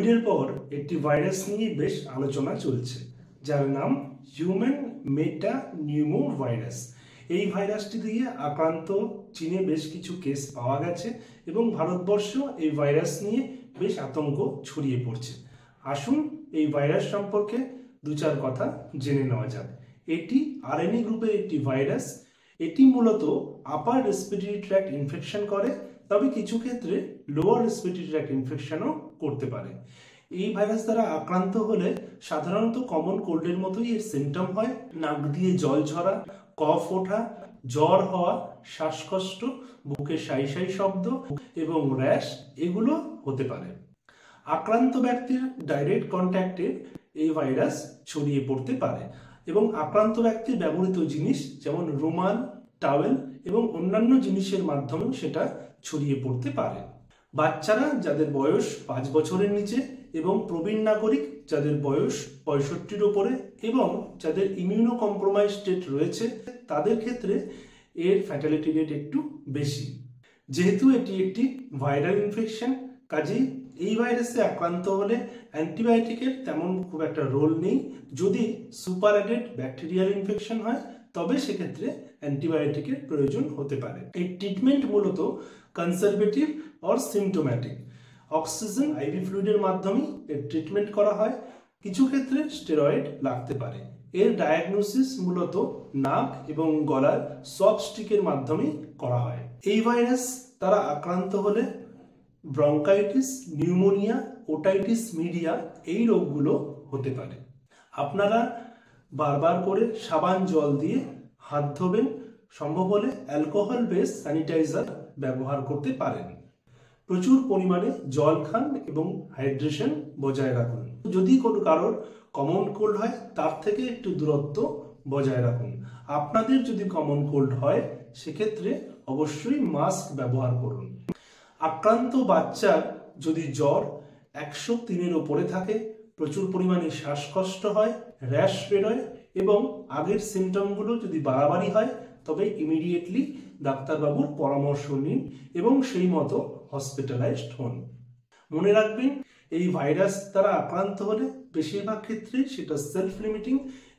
কোভিডের পর একটি ভাইরাস নিয়ে বেশ আলোচনা চলছে, যার নাম হিউম্যান মেটা নিউমো ভাইরাস। এই ভাইরাসটি দিয়ে আক্রান্ত চীনে বেশ কিছু কেস পাওয়া গেছে এবং ভারতবর্ষ এই ভাইরাস নিয়ে বেশ আতঙ্ক ছড়িয়ে পড়ছে। আসুন এই ভাইরাস সম্পর্কে দু চার কথা জেনে নেওয়া যাক। এটি আরএনএ গ্রুপের একটি ভাইরাস। এটি মূলত আপার রেসপিরেটরি ট্র্যাক্ট ইনফেকশন করে, তবে কিছু ক্ষেত্রে লোয়ার রেসপিরেটরি ট্র্যাক্ট ইনফেকশনও করতে পারে। এই ভাইরাস দ্বারা আক্রান্ত হলে সাধারণত কমন কোল্ডের মতোই এর সিমটম হয়। নাক দিয়ে জল ঝরা, কফ ওঠা, জ্বর হওয়া, শ্বাসকষ্ট, বুকে সাই সাই শব্দ এবং র্যাশ এগুলো হতে পারে। আক্রান্ত ব্যক্তির ডাইরেক্ট কন্ট্যাক্টে এই ভাইরাস ছড়িয়ে পড়তে পারে এবং আক্রান্ত ব্যক্তির ব্যবহৃত জিনিস যেমন রুমাল, টাওয়েল এবং অন্যান্য জিনিসের মাধ্যমেও সেটা ছড়িয়ে পড়তে পারে। বাচ্চারা যাদের বয়স 5 বছরের নিচে এবং প্রবীণ নাগরিক যাদের বয়স 65-র ওপরে এবং যাদের ইমিউনো কম্প্রোমাইজ স্টেট রয়েছে তাদের ক্ষেত্রে এর ফ্যাটালিটি রেট একটু বেশি। যেহেতু এটি একটি ভাইরাল ইনফেকশন, কাজেই এই ভাইরাসে আক্রান্ত হলে অ্যান্টিবায়োটিকের তেমন খুব একটা রোল নেই। যদি সুপার অ্যাডেড ব্যাকটেরিয়াল ইনফেকশন হয় তবে সেক্ষেত্রে অ্যান্টিবায়োটিকের প্রয়োজন হতে পারে। এই ট্রিটমেন্ট মূলত conservative or symptomatic. Oxygen IV ফ্লুইডের মাধ্যমেই এর ট্রিটমেন্ট করা হয়। কিছু ক্ষেত্রে স্টেরয়েড লাগতে পারে। এর ডায়াগনোসিস মূলত নাক এবং গলার সফট স্টিকের মাধ্যমেই করা হয়। এই ভাইরাস দ্বারা আক্রান্ত হলে ব্রঙ্কাইটিস, নিউমোনিয়া, ওটাইটিস মিডিয়া এই রোগগুলো হতে পারে। আপনারা বারবার করে সাবান জল দিয়ে হাত ধোবেন। সম্ভব হলে অ্যালকোহল বেস স্যানিটাইজার ব্যবহার করতে পারেন। প্রচুর পরিমাণে জল খান এবং হাইড্রেশন বজায় রাখুন। যদি কোনো কারোর কমন কোল্ড হয় তার থেকে একটু দূরত্ব বজায় রাখুন। আপনাদের যদি কমন কোল্ড হয় সেক্ষেত্রে অবশ্যই মাস্ক ব্যবহার করুন। আক্রান্ত বাচ্চার যদি জ্বর 103-এর ওপরে থাকে, প্রচুর পরিমাণে শ্বাসকষ্ট হয়, র্যাশ বেরোয় এবং আগের সিমটমগুলো যদি বাড়াবাড়ি হয় তবে ইমিডিয়েটলি ডাক্তারবাবুর পরামর্শ নিন এবং সেই মতো হসপিটালাইজড হন। মনে রাখবেন, এই ভাইরাস দ্বারা আক্রান্ত হলে বেশিরভাগ ক্ষেত্রেই সেটা সেলফ লিমিটিং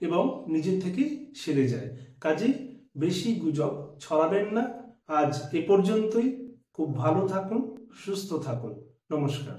এবং নিজে থেকেই সেরে যায়। কাজেই বেশি গুজব ছড়াবেন না। আজ এ পর্যন্তই। খুব ভালো থাকুন, সুস্থ থাকুন। নমস্কার।